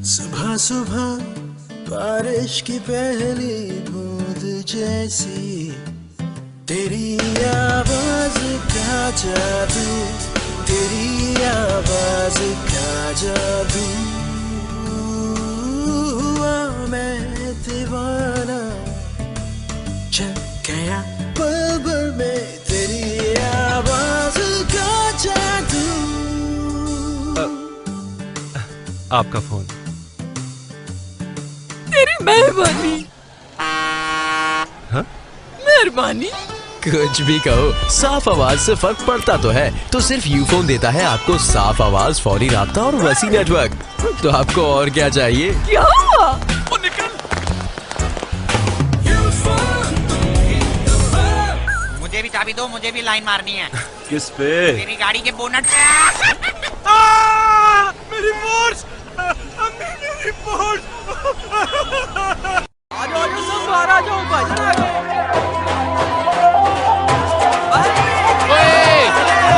सुबह सुबह बारिश की पहली बूंद जैसी, तेरी आवाज का जादू, तेरी आवाज का जादू, हुआ मैं दीवाना, चल गया पल भर में तेरी आवाज का जादू। आपका फोन। तेरी मेहरबानी। हाँ? मेहरबानी। कुछ भी कहो, साफ आवाज से फर्क पड़ता तो है। तो सिर्फ यूफोन देता है आपको साफ आवाज, फौरी राब्ता और वसी नेटवर्क। तो आपको और क्या चाहिए? क्या? ओ निकल। मुझे भी चाबी दो, मुझे भी लाइन मारनी है। किस पे? मेरी गाड़ी के बोनट पे। मेरी पर्स! मेरी पर्स! आ जाओ सब बाहर आ जाओ भाई।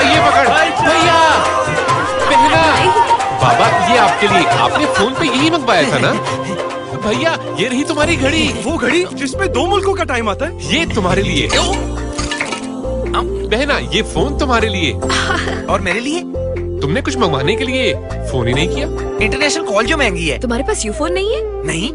ये पकड़ भैया, बहना, बाबा ये आपके लिए, आपने फोन पे यही मंगवाया था ना? भैया ये रही तुम्हारी घड़ी। वो घड़ी जिसमें 2 मुल्कों का टाइम आता है? ये तुम्हारे लिए। बहना ये फोन तुम्हारे लिए। और मेरे लिए? तुमने कुछ मंगवाने के लिए फोन ही नहीं किया। इंटरनेशनल कॉल जो महंगी है। तुम्हारे पास यूफोन नहीं है? नहीं।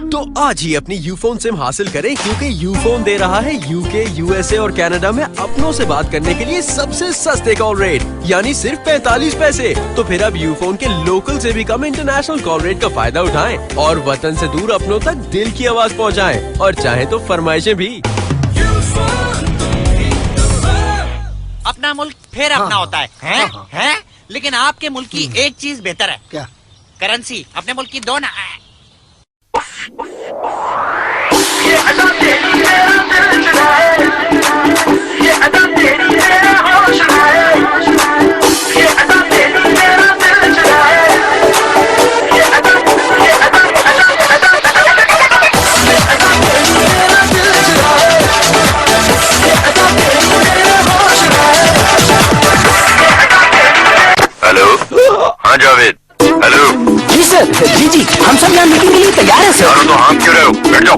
तो आज ही अपनी यूफोन सिम हासिल करें, क्योंकि यूफोन दे रहा है यूके, यूएसए और कनाडा में अपनों से बात करने के लिए सबसे सस्ते कॉल रेट, यानी सिर्फ 45 पैसे। तो फिर अब यूफोन के लोकल से भी कम इंटरनेशनल कॉल रेट का फायदा उठाएं और वतन से दूर अपनों तक दिल की आवाज पहुंचाएं, और चाहे तो फरमाइशें भी। अपना मुल्क फिर अपना होता है, हैं? लेकिन आपके मुल्क की एक चीज बेहतर है। क्या? करेंसी अपने मुल्क की 2 ना। हेलो, हाँ जावेद। हेलो जी सर, जी हम सब यहाँ मीटिंग के लिए तैयार हैं सर। यारो तो हाँ क्यों रहे हो? बैठ जाओ।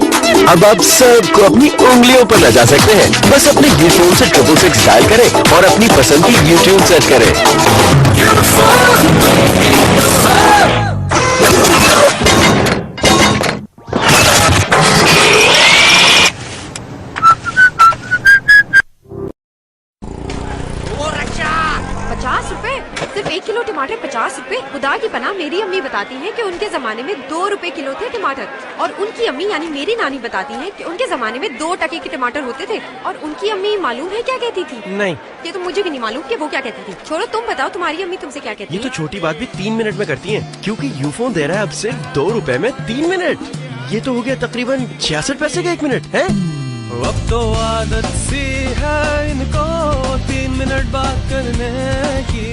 अब आप सबको अपनी उंगलियों पर लगा सकते हैं। बस अपने यूफोन से 666 डायल करें और अपनी पसंद की यूट्यूब सर्च करें। ₹50? सिर्फ 1 किलो टमाटर 50 रुपए? खुदा की पनाह, मेरी अम्मी बताती हैं कि उनके जमाने में 2 रुपए किलो थे टमाटर, और उनकी अम्मी यानी मेरी नानी बताती हैं कि उनके जमाने में 2 टके के टमाटर होते थे। और उनकी अम्मी मालूम है क्या कहती थी? नहीं, ये तो मुझे भी नहीं मालूम कि वो क्या कहती थी। छोड़ो, तुम बताओ तुम्हारी अम्मी तुमसे क्या कहती ये है? तो छोटी बात भी 3 मिनट में करती है, क्योंकि यूफोन दे रहा है अब सिर्फ 2 रुपए में 3 मिनट। ये तो हो गया तकरीबन 66 पैसे का 1 मिनट है। अब तो आदत सी है इनको 3 मिनट बात करने की।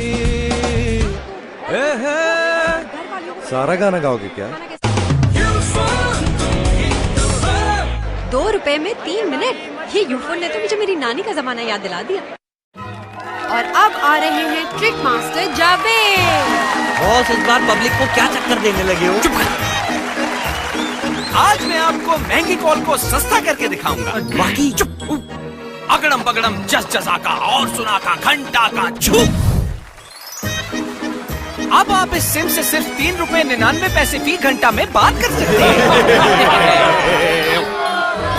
सारा गाना गाओगे क्या? 2 रुपए में 3 मिनट? ये यूफोन ने तो मुझे मेरी नानी का जमाना याद दिला दिया। और अब आ रहे हैं ट्रिक मास्टर जावेद। बॉस, इस बार पब्लिक को क्या चक्कर देने लगे हो? आज मैं आपको महंगी कॉल को सस्ता करके दिखाऊंगा। बाकी अगड़म बगड़म जस जसा का और सुना का घंटा का झूठ। अब आप इस सिम से सिर्फ ₹3.99 फी घंटा में बात कर सकते हैं।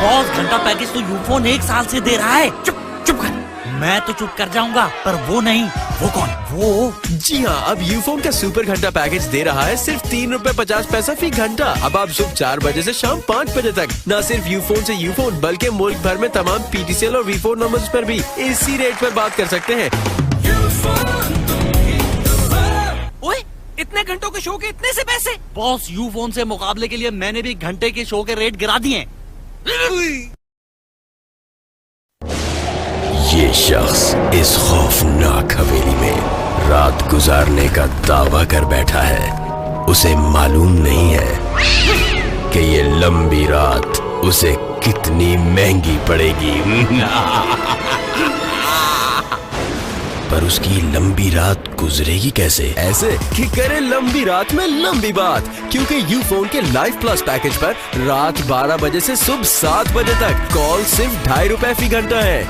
बॉस, घंटा पैकेज तो यूफोन 1 साल से दे रहा है। चुप कर। मैं तो चुप कर जाऊंगा, पर वो नहीं। वो कौन? वो जी हाँ, अब यूफोन का सुपर घंटा पैकेज दे रहा है सिर्फ ₹3.50 फी घंटा। अब आप सुबह 4 बजे से शाम 5 बजे तक न सिर्फ यूफोन से यूफोन बल्कि मुल्क भर में तमाम PTCL और V4 नंबर्स पर भी इसी रेट पर बात कर सकते हैं। ओए, इतने घंटों के शो के इतने से पैसे? बॉस, यूफोन से मुकाबले के लिए मैंने भी घंटे के शो के रेट गिरा दिए। ये शख्स इस खौफनाक हवेली में रात गुजारने का दावा कर बैठा है। उसे मालूम नहीं है कि ये लंबी रात उसे कितनी महंगी पड़ेगी। पर उसकी लंबी रात गुजरेगी कैसे? ऐसे कि करे लंबी रात में लंबी बात, क्योंकि यूफोन के लाइफ प्लस पैकेज पर रात 12 बजे से सुबह 7 बजे तक कॉल सिर्फ 2.5 रुपए फी घंटा है।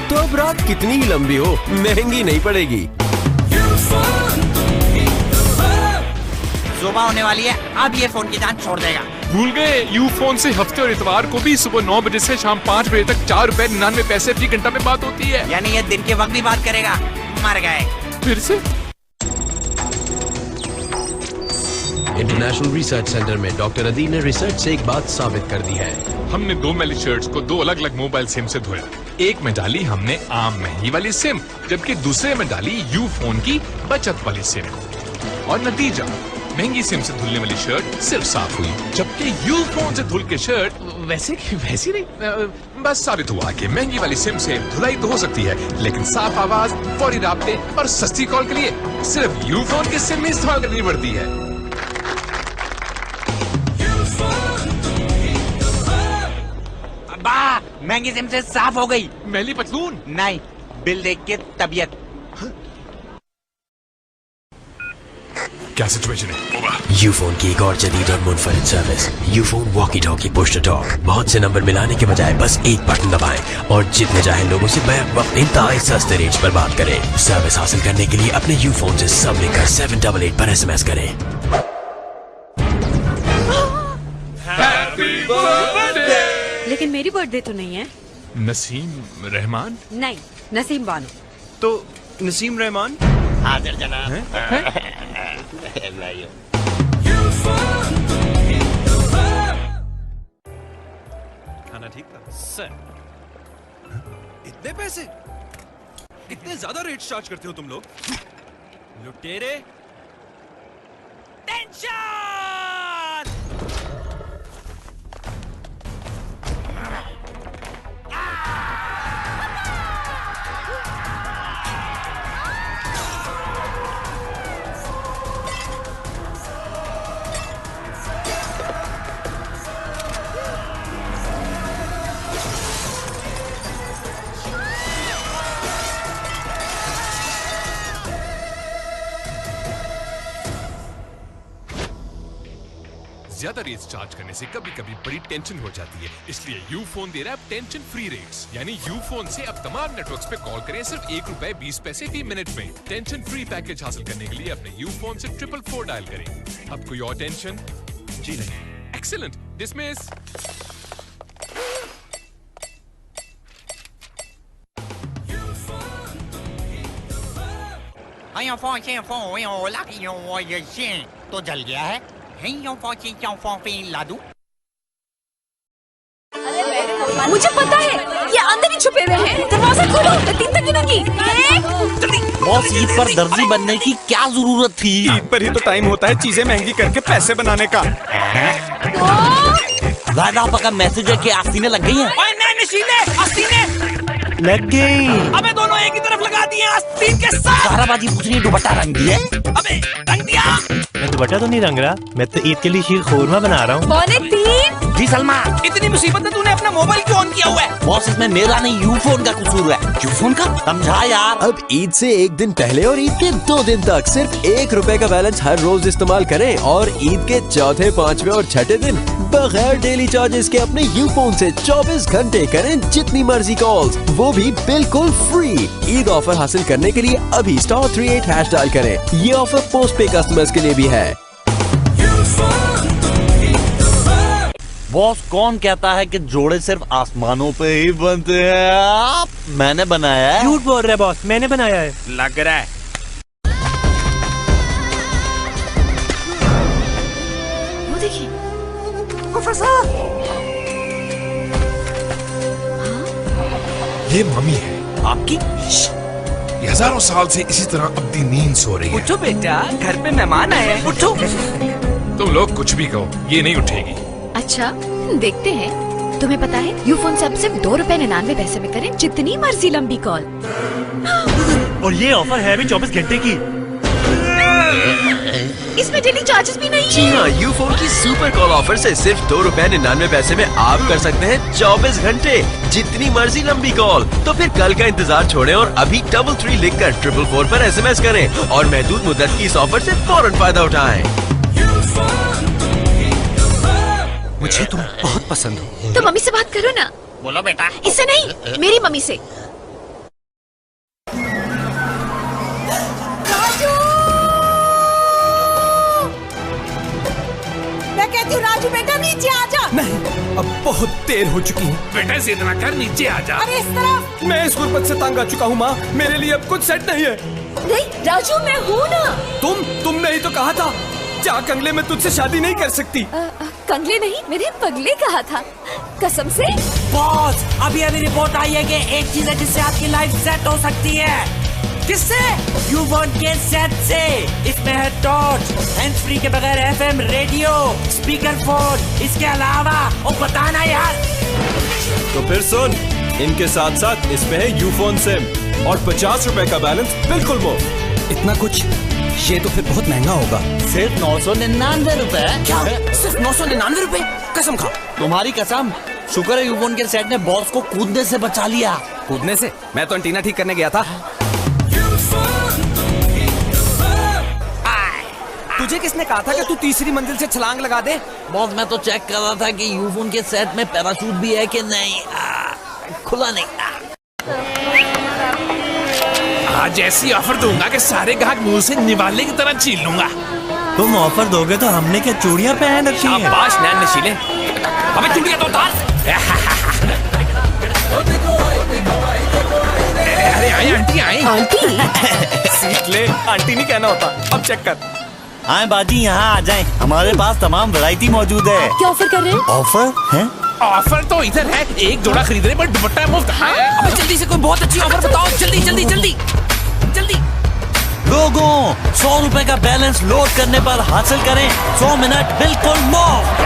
तो अब रात कितनी ही लंबी हो, महंगी नहीं पड़ेगी। सुबह होने वाली है, अब ये फोन की जान छोड़ देगा। भूल गए, यूफोन से हफ्ते और इतवार को भी सुबह 9 बजे से शाम 5 बजे तक 4 रुपए 99 पैसे फी घंटा में बात होती है। यानी ये दिन के वक्त भी बात करेगा। मर गए। फिर से इंटरनेशनल रिसर्च सेंटर में डॉक्टर अदील ने रिसर्च से एक बात साबित कर दी है। हमने 2 मैली शर्ट्स को 2 अलग अलग मोबाइल सिम से धोया। एक में डाली हमने आम महंगी वाली सिम, जबकि दूसरे में डाली यूफोन की बचत वाली सिम। और नतीजा, महंगी सिम से धुलने वाली शर्ट सिर्फ साफ हुई, जबकि यूफोन से धुल के शर्ट वैसी नहीं। बस साबित हुआ कि महंगी वाली सिम से धुलाई तो हो सकती है, लेकिन साफ आवाज, फौरी राब्ते और सस्ती कॉल के लिए सिर्फ यूफोन की सिम ही इस्तेमाल करनी पड़ती है। अब्बा, महंगी सिम से साफ हो गई। मैली पतलून नहीं, बिल देख के तबीयत। क्या सिचुएशन है? यूफोन की एक और जदीद और मुनफरिद service, Ufone walkie talkie push to talk. बहुत से नंबर मिलाने के बजाय बस एक बटन दबाएं और जितने चाहे लोगों से बैक वक्त इंतहाई सस्ते रेट पर बात करें। सर्विस हासिल करने के लिए अपने यूफोन से सब लिखकर 788 पर SMS करें। लेकिन मेरी बर्थडे तो नहीं है। नसीम रहमान? नहीं, नसीम बानो। तो नसीम रहमान हाजिर जनाब। खाना ठीक था सर। इतने पैसे, इतने ज्यादा रेट चार्ज करते हो तुम लोग, लुटेरे। टेंशन। ज्यादा रेट्स चार्ज करने से कभी कभी बड़ी टेंशन हो जाती है, इसलिए यूफोन दे रहा है टेंशन फ्री रेट्स। यानी यूफोन से अब तमाम नेटवर्क्स पे कॉल करें सिर्फ 1 रुपए 20 पैसे फी मिनट में। टेंशन फ्री पैकेज हासिल करने के लिए अपने यूफोन से 444 डायल करें। अब कोई और टेंशन? जी नहीं। Excellent, dismiss. तो जल गया है। मुझे पता है, ये अंदर ही छुपे हुए हैं। दरवाजा खोलो, 3 तक की। बॉस, ईद पर दर्जी बनने की क्या जरूरत थी? ईद पर ही तो टाइम होता है चीजें महंगी करके पैसे बनाने का। वादा पका मैसेज है कि आस्तीनें लग गई हैं। लग गई। अबे दोनों एक ही तरफ लगा दिए आस्तीन के साथ। साराबाजी पूछ रही है, दुपट्टा रंग दिया। अबे रंग दिया। मैं दुपट्टा तो नहीं रंग रहा, मैं तो ईद के लिए शीर खोरमा बना रहा हूँ। 3:45। जी सलमा, इतनी मुसीबत में तूने अपना मोबाइल क्यों ऑन किया हुआ है? बॉस, इसमें मेरा नहीं यूफोन का कसूर है। यूफोन का समझा यार। अब ईद से 1 दिन पहले और ईद के 2 दिन तक सिर्फ 1 रुपए का बैलेंस हर रोज इस्तेमाल करें और ईद के चौथे, 5वें और 6ठे दिन बगैर डेली चार्जेस के अपने यूफोन से 24 घंटे करें जितनी मर्जी कॉल्स, वो भी बिल्कुल फ्री। ईद ऑफर हासिल करने के लिए अभी *38# डायल करें। ये ऑफर पोस्ट पे कस्टमर्स के लिए भी है। बॉस, कौन कहता है कि जोड़े सिर्फ आसमानों पे ही बनते हैं? मैंने बनाया है। झूठ बोल रहा है बॉस, मैंने बनाया है। लग रहा है। वो देखिए, ये मम्मी है आपकी। ये हजारों साल से इसी तरह अपनी नींद सो रही है। उठो बेटा, घर पे मेहमान आए हैं। उठो। तुम लोग कुछ भी कहो, ये नहीं उठेगी। अच्छा, देखते हैं। तुम्हें पता है, यूफोन से अब सिर्फ 2 रुपए 99 पैसे में करें जितनी मर्जी लंबी कॉल। और ये ऑफर है भी 24 घंटे की। इसमें डेली चार्जेस भी नहीं जी हाँ, यूफोन की सुपर कॉल ऑफर से सिर्फ ₹2.99 में आप कर सकते हैं 24 घंटे जितनी मर्जी लंबी कॉल। तो फिर कल का इंतजार छोड़ें और अभी 33 लिखकर 444 पर SMS करें और महदूद मुद्दत की इस ऑफर से फौरन फायदा उठाएं। मुझे तुम बहुत पसंद हो। तो मम्मी से बात करो ना। बोलो बेटा। इससे नहीं, मेरी मम्मी से। मैं कहती हूँ राजू बेटा नीचे आ जा। नहीं, अब बहुत देर हो चुकी है। बेटा जिद ना कर, नीचे आ जा। अरे इस तरफ। मैं इस गुर्बत से तंग आ चुका हूँ माँ, मेरे लिए अब कुछ सेट नहीं है। नहीं राजू, मैं हूँ ना। तुमने ही तो कहा था जा कंगले में तुझसे शादी नहीं कर सकती। कंगले नहीं, मेरे पगले कहा था, कसम से। बॉस, अभी रिपोर्ट आई है कि एक चीज है जिससे आपकी लाइफ सेट हो सकती है। किससे? यूफोन के सेट से। इसमें है टॉर्च, हैंड्स फ्री के बगैर FM रेडियो, स्पीकर फोन, इसके अलावा ओ बताना यार। तो फिर सुन, इनके साथ साथ इसमें है यूफोन सिम और 50 रुपए का बैलेंस बिल्कुल मुफ्त। इतना कुछ? ये तो फिर बहुत महंगा होगा। सिर्फ 999 रुपए। क्या? सिर्फ 999 रुपए? कसम खा। तुम्हारी कसम। शुक्र है यूफोन के सेट ने बॉस को कूदने से बचा लिया। कूदने से? मैं तो एंटीना ठीक करने गया था। तुझे किसने कहा था कि तू तीसरी मंजिल से छलांग लगा दे? बॉस, मैं तो चेक कर रहा था कि यूफोन के सेट में पैराशूट भी है कि नहीं। खुला नहीं। आज ऐसी ऑफर दूंगा कि सारे ग्राहक मुंह से निवाले की तरह छीन लूंगा। तुम ऑफर दोगे तो हमने क्या चूड़ियां पहन रखी हैं? शाबाश नैन नशीले। अबे चूड़ियां तो उतार। अरे आई आंटी आई। सीख ले, आंटी नहीं कहना होता। अब चेक कर। आए बाजी, यहाँ आ जाएं। हमारे पास तमाम वैरायटी मौजूद है। क्या ऑफर कर रहे हैं? ऑफर है? ऑफर तो इधर है, एक जोड़ा खरीदने पर दुपट्टा मुफ्त। अबे जल्दी से कोई बहुत अच्छी ऑफर बताओ, जल्दी जल्दी जल्दी जल्दी। लोगों, 100 रुपए का बैलेंस लोड करने पर हासिल करें 100 मिनट बिल्कुल मुफ्त।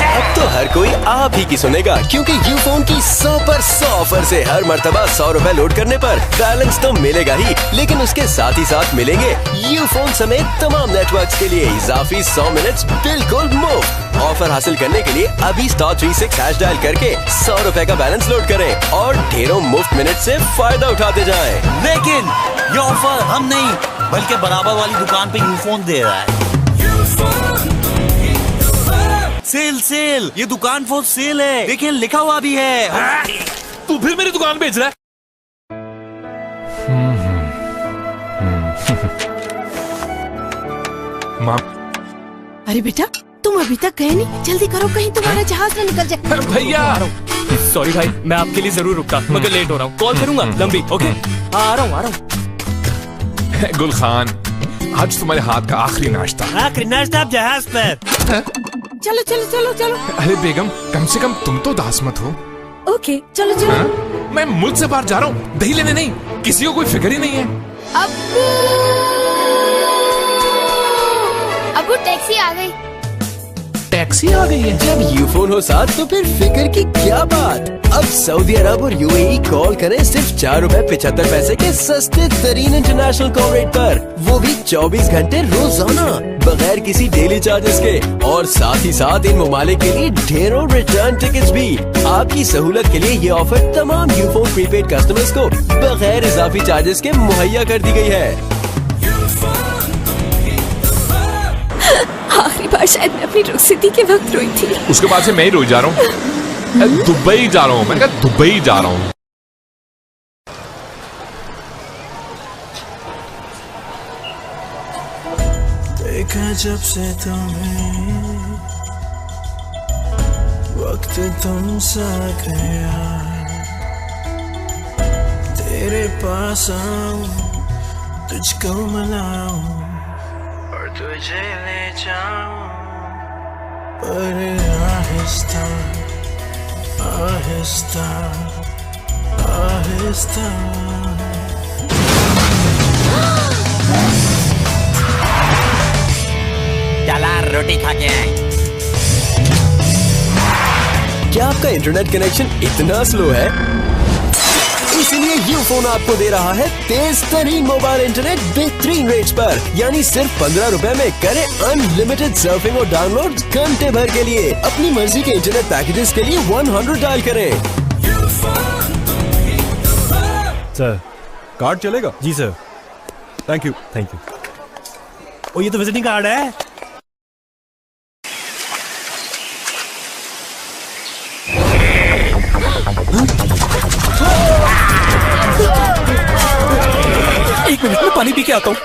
अब तो हर कोई आप ही की सुनेगा, क्योंकि यूफोन की 100 पर 100 ऑफर से हर मर्तबा 100 रुपए लोड करने पर बैलेंस तो मिलेगा ही, लेकिन उसके साथ ही साथ मिलेंगे यूफोन समेत तमाम नेटवर्क्स के लिए इजाफी 100 मिनट बिल्कुल मुफ्त। ऑफर हासिल करने के लिए अभी *36 डायल करके 100 रुपए का बैलेंस लोड करें और ढेरों मुफ्त मिनट से फायदा उठाते जाएं। लेकिन ये ऑफर हम नहीं, बल्कि बराबर वाली दुकान पे यूफोन दे रहा है। सेल सेल, ये दुकान फॉर सेल है। देखिए लिखा हुआ भी है। तू फिर मेरी दुकान बेच रहा है? माँ। अरे बेटा, तुम अभी तक गए नहीं, जल्दी करो कहीं तुम्हारा जहाज ना निकल जाए। भैया सॉरी भाई, मैं आपके लिए जरूर रुकता, मगर लेट हो रहा हूँ। कॉल करूंगा लंबी। ओके, आ रहा हूँ। गुल खान, आज तुम्हारे हाथ का आखिरी नाश्ता। आखिरी नाश्ता आप जहाज पर। चलो चलो चलो चलो। अरे बेगम, कम से कम तुम तो उदास मत हो। ओके चलो चलो। मैं मुल्क से बाहर जा रहा हूँ, दही लेने नहीं। किसी को कोई फिक्र ही नहीं है। अब्बू टैक्सी आ गई। टैक्सी आ गई है? जब यूफोन हो साथ तो फिर फिक्र की क्या बात। अब सऊदी अरब और UAE कॉल करें सिर्फ ₹4.75 के सस्ते तरीन इंटरनेशनल कॉल रेट पर, वो भी 24 घंटे रोजाना बगैर किसी डेली चार्जेस के। और साथ ही साथ इन ममालिक के लिए ढेरों रिटर्न टिकट्स भी। आपकी सहूलत के लिए ये ऑफर तमाम यूफोन प्रीपेड कस्टमर्स को बगैर इजाफी चार्जेस के मुहैया कर दी गई है। आखिरी बार शायद मैं अपनी रुखसती के वक्त रोई थी। उसके बाद से मैं ही रोई जा रहा हूँ। दुबई जा रहा हूँ, मैं कहा दुबई जा रहा हूँ। देखा जब से तुम्हें, वक्त तुमसा गया, तेरे पास आऊं, तुझको मनाऊं और तुझे ले जाऊं, पर आहिस्ता आहिस्ता आहिस्ता। चला रोटी खा के आए। क्या आपका इंटरनेट कनेक्शन इतना स्लो है? इसलिए यूफोन यूफोन आपको दे रहा है तेज तरीन मोबाइल इंटरनेट बेहतरीन रेट्स पर, यानी सिर्फ 15 रुपए में करें अनलिमिटेड सर्फिंग और डाउनलोड घंटे भर के लिए। अपनी मर्जी के इंटरनेट पैकेजेस के लिए 100 डायल करें। सर कार्ड चलेगा? जी सर। Thank you. ओ ये तो विजिटिंग कार्ड है। एक मिनट में पानी पी के आता हूँ।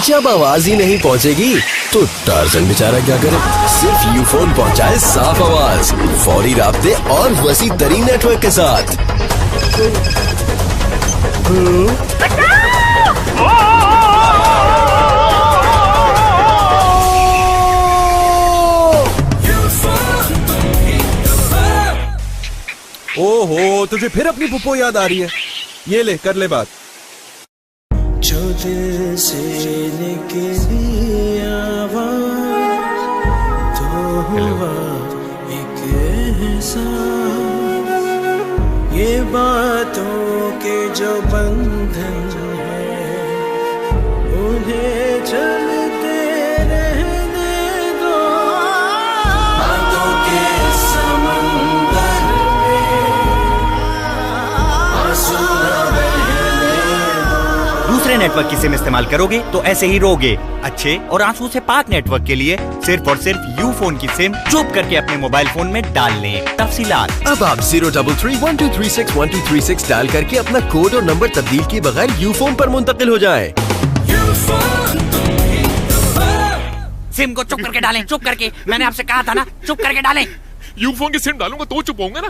जब आवाज ही नहीं पहुंचेगी तो टार्जन बेचारा क्या करे? सिर्फ यूफोन पहुंचाए साफ आवाज, फौरी राब्ते और वसी तरीन नेटवर्क के साथ। ओहो, तुझे फिर अपनी पुप्पो याद आ रही है? ये ले, कर ले बात। जो दिल से निकली आवाज तो हुआ एक एहसास, ये बातों के जो बंधन है उन्हें चलते रहने दो। बातों के समंदर में आंसू दूसरे नेटवर्क की सिम इस्तेमाल करोगे तो ऐसे ही रोगे। अच्छे और आंसू से पाक नेटवर्क के लिए सिर्फ और सिर्फ यूफोन की सिम चुप करके अपने मोबाइल फोन में डाल लें। तफसीलात अब आप 03312361236 डायल करके अपना कोड और नंबर तब्दील किए बगैर यूफोन पर मुंतकिल हो जाएं। सिम को चुप करके डालें, चुप करके। मैंने आपसे कहा था ना, चुप करके डालें। यूफोन की सिम डालूंगा तो चुप होंगे ना।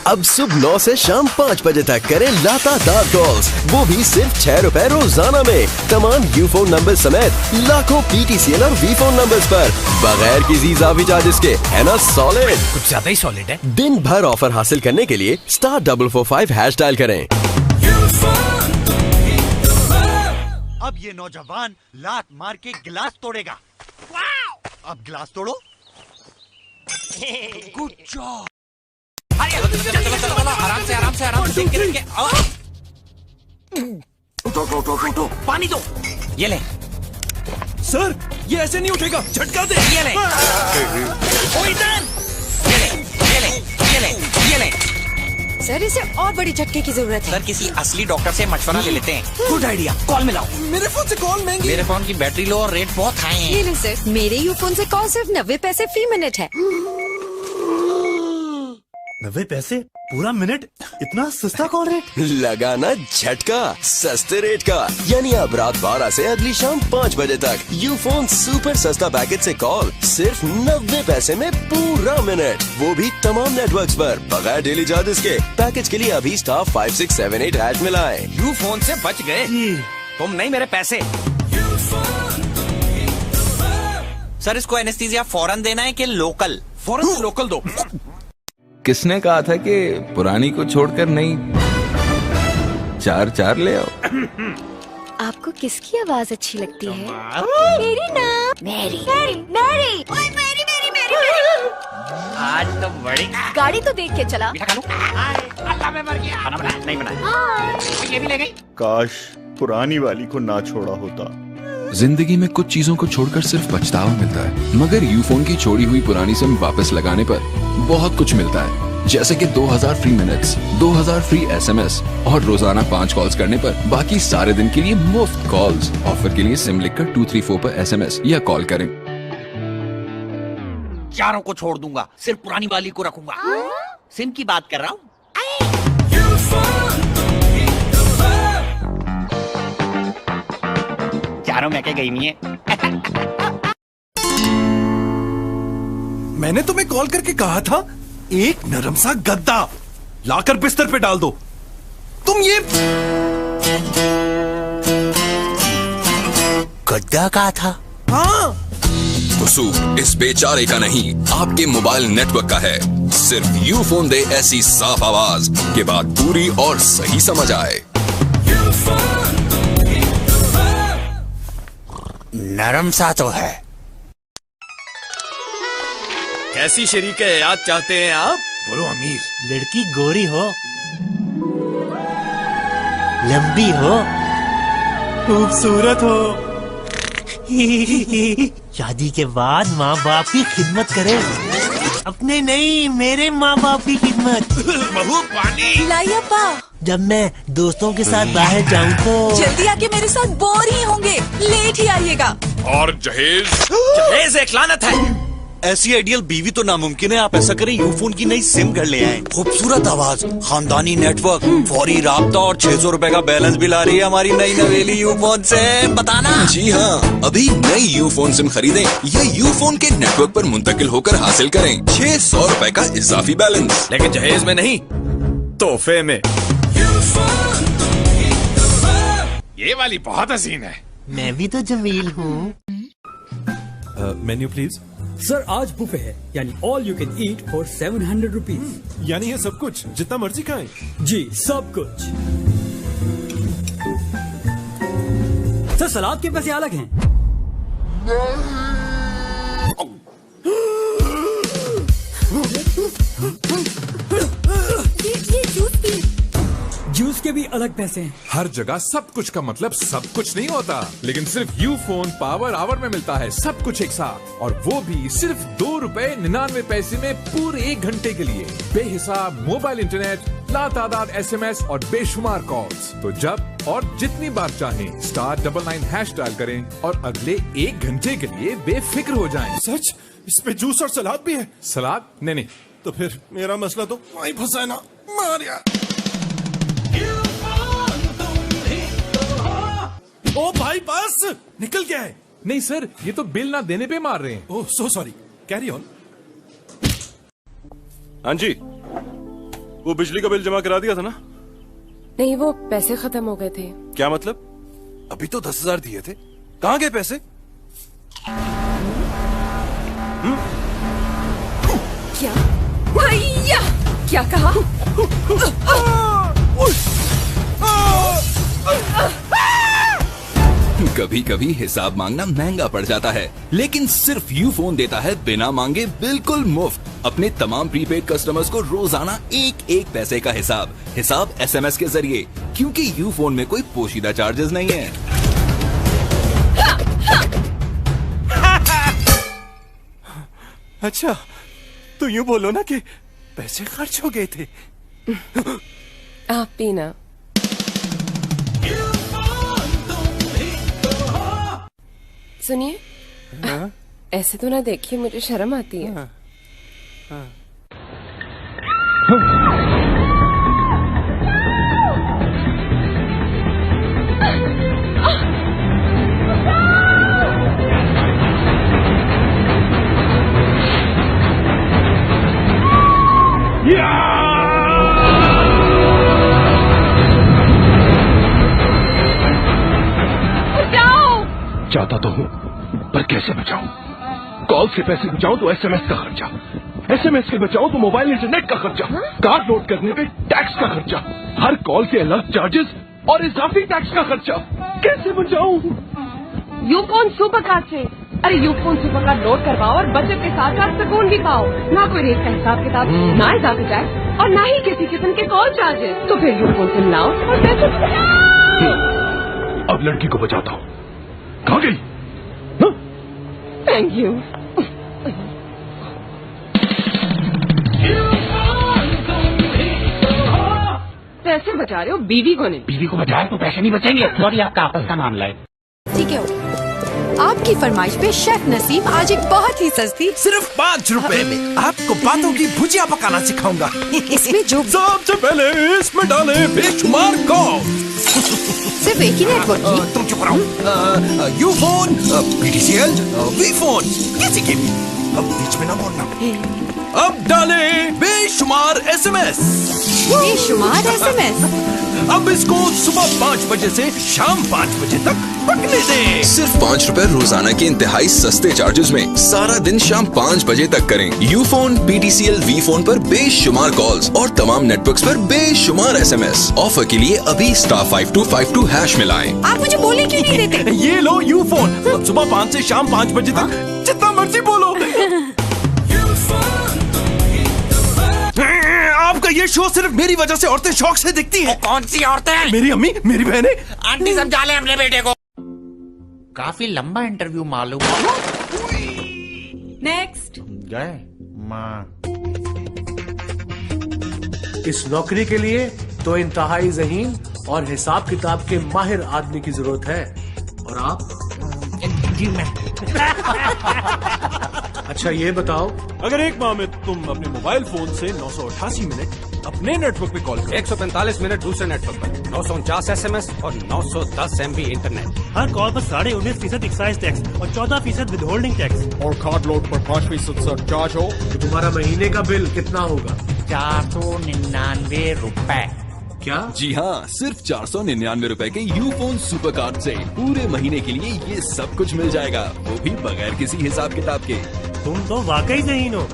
अब सुबह 9 से शाम 5 बजे तक करें लगातार कॉल्स, वो भी सिर्फ 6 रुपए रोजाना में। तमाम यूफोन नंबर समेत लाखों PTCL और वीफोन नंबर्स पर बगैर किसी इजाफी चार्जेस के, है ना सॉलिड? कुछ ज्यादा ही सॉलिड है। दिन भर ऑफर हासिल करने के लिए *445# डायल करें। अब ये नौजवान लात मार के गिलास तोड़ेगा। अब गिलास तोड़ो। Good job. आराम से देख के उठो, पानी दो। ये ले सर, ये ऐसे नहीं उठेगा, झटका दे। ये ले। ये ले। सर, इसे और बड़ी झटके की जरूरत है। सर, किसी असली डॉक्टर से मशवरा ले लेते हैं। Good idea. कॉल मिलाओ। मेरे फोन से कॉल महंगी। मेरे फोन की बैटरी लो और रेट बहुत हाई है। ये ले सर, मेरे यूफोन से कॉल सिर्फ 90 पैसे फी मिनट है। 90 पैसे पूरा मिनट? इतना सस्ता कॉल रेट? लगाना झटका सस्ते रेट का, यानी अब रात 12 से अगली शाम 5 बजे तक यूफोन सुपर सस्ता पैकेज से कॉल सिर्फ 90 पैसे में पूरा मिनट, वो भी तमाम नेटवर्क्स पर बगैर डेली चार्जेस के। पैकेज के लिए अभी *5678# मिलाएं। यूफोन से बच गए तुम, नहीं मेरे पैसे। सर, इसको एनेस्थीसिया फौरन देना है कि लोकल? फौरन से लोकल दो। किसने कहा था कि पुरानी को छोड़कर नई 4 ले आओ? आपको किसकी आवाज अच्छी लगती है? मेरी ना। मेरी। आज तो बड़ी गाड़ी तो देख के चला। अल्लाह में मर गया। खाना बनाया नहीं बनाया। ये भी ले गई। काश पुरानी वाली को ना छोड़ा होता। जिंदगी में कुछ चीजों को छोड़कर सिर्फ पछतावा मिलता है, मगर यूफोन की छोड़ी हुई पुरानी सिम वापस लगाने पर बहुत कुछ मिलता है। जैसे कि 2000 फ्री मिनट्स, 2000 फ्री SMS और रोजाना 5 कॉल्स करने पर बाकी सारे दिन के लिए मुफ्त कॉल्स। ऑफर के लिए सिम लिखकर 234 पर SMS या कॉल करें। चारों को छोड़ दूंगा, सिर्फ पुरानी वाली को रखूंगा। सिम की बात कर रहा हूँ। चारों में क्या गई नहीं है। मैंने तुम्हें कॉल करके कहा था एक नरम सा गद्दा लाकर बिस्तर पे डाल दो। तुम ये गद्दा कहा था? हाँ। कसूर इस बेचारे का नहीं, आपके मोबाइल नेटवर्क का है। सिर्फ यूफोन दे ऐसी साफ आवाज के बाद पूरी और सही समझ आए। नरम सा तो है। कैसी शरीक हयात चाहते हैं आप? बोलो अमीर। लड़की गोरी हो, लंबी हो, खूबसूरत हो, शादी के बाद माँ बाप की खिदमत करे। अपने नहीं, मेरे माँ बाप की खिदमत। बहू पानी लाइए पा। जब मैं दोस्तों के साथ बाहर जाऊँ तो जल्दी आके मेरे साथ बोर ही होंगे, लेट ही आइएगा। और जहेज जहेज एक लानत है। ऐसी आइडियल बीवी तो नामुमकिन है। आप ऐसा करें, यूफोन की नई सिम घर ले आएं। खूबसूरत आवाज, खानदानी नेटवर्क, फौरी राब्ता और 600 रुपए का बैलेंस भी ला रही है हमारी नई नवेली यूफोन सिम। बताना। जी हाँ, अभी नई यूफोन सिम खरीदें या यूफोन के नेटवर्क पर मुंतकिल होकर हासिल करें 600 रुपए का इजाफी बैलेंस। लेकिन जहेज में नहीं, तोहफे में। ये वाली बहुत हसीन है। मैं भी तो जमील हूँ। Menu please. सर आज बुफे है, यानी all you can eat for 700 rupees. यानी ये सब कुछ जितना मर्जी खाएं? जी सब कुछ। सर सलाद के पैसे अलग हैं। ये जूस के भी अलग पैसे हैं। हर जगह सब कुछ का मतलब सब कुछ नहीं होता, लेकिन सिर्फ यूफोन पावर आवर में मिलता है सब कुछ एक साथ, और वो भी सिर्फ 2 रुपए 99 पैसे में पूरे 1 घंटे के लिए। बेहिसाब मोबाइल इंटरनेट, लातादाद SMS और बेशुमार कॉल्स। तो जब और जितनी बार चाहें *99# डायल करें और अगले 1 घंटे के लिए बेफिक्र हो जाएं। सच? इसमें जूस और सलाद भी है? सलाद? नहीं। तो फिर मेरा मसला तो वहीं फंसा है ना। मारिया। ओ भाई बस निकल गया है। नहीं सर, ये तो बिल ना देने पे मार रहे हैं। ओह सो सॉरी, कैरी ऑन। हाँ जी, वो बिजली का बिल जमा करा दिया था ना? नहीं, वो पैसे खत्म हो गए थे। क्या मतलब? अभी तो 10,000 दिए थे, कहाँ गए पैसे? क्या भैया, क्या कहा? कभी कभी हिसाब मांगना महंगा पड़ जाता है, लेकिन सिर्फ यूफोन देता है बिना मांगे बिल्कुल मुफ्त अपने तमाम प्रीपेड कस्टमर्स को रोजाना 1 पैसे का हिसाब SMS के जरिए, क्योंकि यूफोन में कोई पोशीदा चार्जेस नहीं है। अच्छा, तो यूं बोलो ना कि पैसे खर्च हो गए थे। आप पीना। सुनिए, ऐसे तो ना देखिए, मुझे शर्म आती है। चाहता तो हूँ, पर कैसे बचाऊं? कॉल से पैसे बचाऊं तो SMS का खर्चा, SMS से बचाऊं तो मोबाइल इंटरनेट का खर्चा, कार्ड लोड करने पे टैक्स का खर्चा, हर कॉल से अलग चार्जेस और इजाफी टैक्स का खर्चा। कैसे बचाऊं? यूफोन सुपर कार्ड से। अरे यूफोन सुपर कार्ड लोड करवाओ और बचत के साथ साथ सुकून भी पाओ। ना कोई रेट का हिसाब किताब, ना इजाफी टैक्स और ना ही किसी किस्म के कॉल चार्जेस। तो फिर यूफोन सिम लाओ और पैसे बचाओ। अब लड़की को बचाता हूँ। कहाँ गई? Thank you. पैसे बचा रहे हो, बीवी को नहीं। बीवी को बचाए तो पैसे नहीं बचेंगे। सॉरी, आपका आपस का मामला है। ठीक है, आपकी फरमाइश पे शेफ नसीम आज एक बहुत ही सस्ती सिर्फ 5 रुपए में आपको बातों की भुजिया पकाना सिखाऊंगा। इसमें जो सबसे पहले इसमें डाले बेशुमार कॉल। सिर्फ एक ही नेटवर्क की। तुम चुप रहो। यूफोन, पीटीसीएल, वीफोन, किसी के भी। अब बीच में ना बोलना। अब डाले बेशुमार एसएमएस। बेशुमार एसएमएस। अब इसको सुबह 5 बजे से शाम 5 बजे तक पकने दें। सिर्फ 5 रुपए रोजाना के इंतहाई सस्ते चार्जेस में सारा दिन शाम 5 बजे तक करें। यूफोन, पीटीसीएल, वीफोन पर बेशुमार कॉल्स और तमाम नेटवर्क्स पर बेशुमार एसएमएस। ऑफर के लिए अभी *5252# मिलाएं। आप मुझे बोले क्यों नहीं देते? ये लो यूफोन, अब सुबह 5 से शाम 5 बजे तक जितना मर्जी बोलो। आपका ये शो सिर्फ मेरी वजह से औरतें शौक से दिखती हैं। कौन सी औरतें? मेरी अम्मी, मेरी बहनें। आंटी समझा ले अपने बेटे को। काफी लंबा इंटरव्यू मालूम। नेक्स्ट। गए माँ। इस नौकरी के लिए तो इंतहाई ज़हीन और हिसाब किताब के माहिर आदमी की जरूरत है। और आप? जी मैं। अच्छा ये बताओ, अगर एक माह में तुम अपने मोबाइल फोन से 988 मिनट अपने नेटवर्क पे कॉल करो, 145 मिनट दूसरे नेटवर्क पर, 949 SMS और 910 MB इंटरनेट। हर कॉल पर 19.5% एक्साइज टैक्स और 14% विदहोल्डिंग टैक्स। और कार्ड लोड पर 5% चार्ज हो, तो तुम्हारा महीने का बिल कितना होगा? 499 रुपए। क्या? जी हाँ, सिर्फ 499 रुपए के यूफोन सुपर कार्ड से पूरे महीने के लिए ये सब कुछ मिल जाएगा, वो भी बगैर किसी हिसाब किताब के। तुम तो वाकई ज़हीन हो।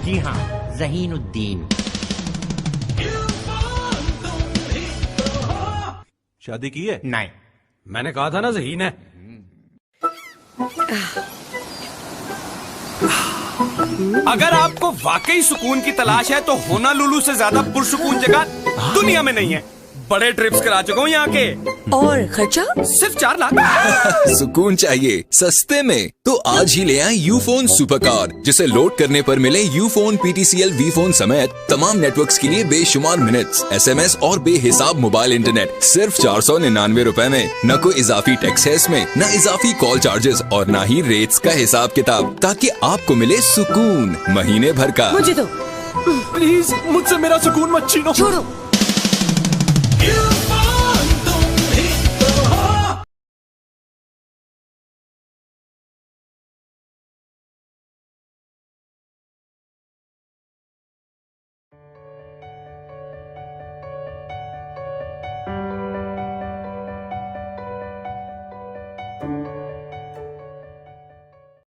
जी हाँ, ज़हीनुद्दीन। शादी की है? नहीं। मैंने कहा था ना ज़हीन है। अगर आपको वाकई सुकून की तलाश है तो होनालुलु से ज्यादा पुरसुकून जगह दुनिया में नहीं है। बड़े ट्रिप्स करा चुका हूँ यहाँ के। और खर्चा? सिर्फ 4 लाख। सुकून चाहिए सस्ते में तो आज ही ले आए यूफोन सुपर कार्ड, जिसे लोड करने पर मिले यूफोन, पीटीसीएल, वीफोन समेत तमाम नेटवर्क्स के लिए बेशुमार मिनट्स, एसएमएस और बेहिसाब मोबाइल इंटरनेट सिर्फ 499 रुपए में। न कोई इजाफी टैक्स है इसमें, न इजाफी कॉल चार्जेस और न ही रेट्स का हिसाब किताब, ताकि आपको मिले सुकून महीने भर का। मुझे दो प्लीज, मुझसे मेरा सुकून मत छीनो। छोड़ो।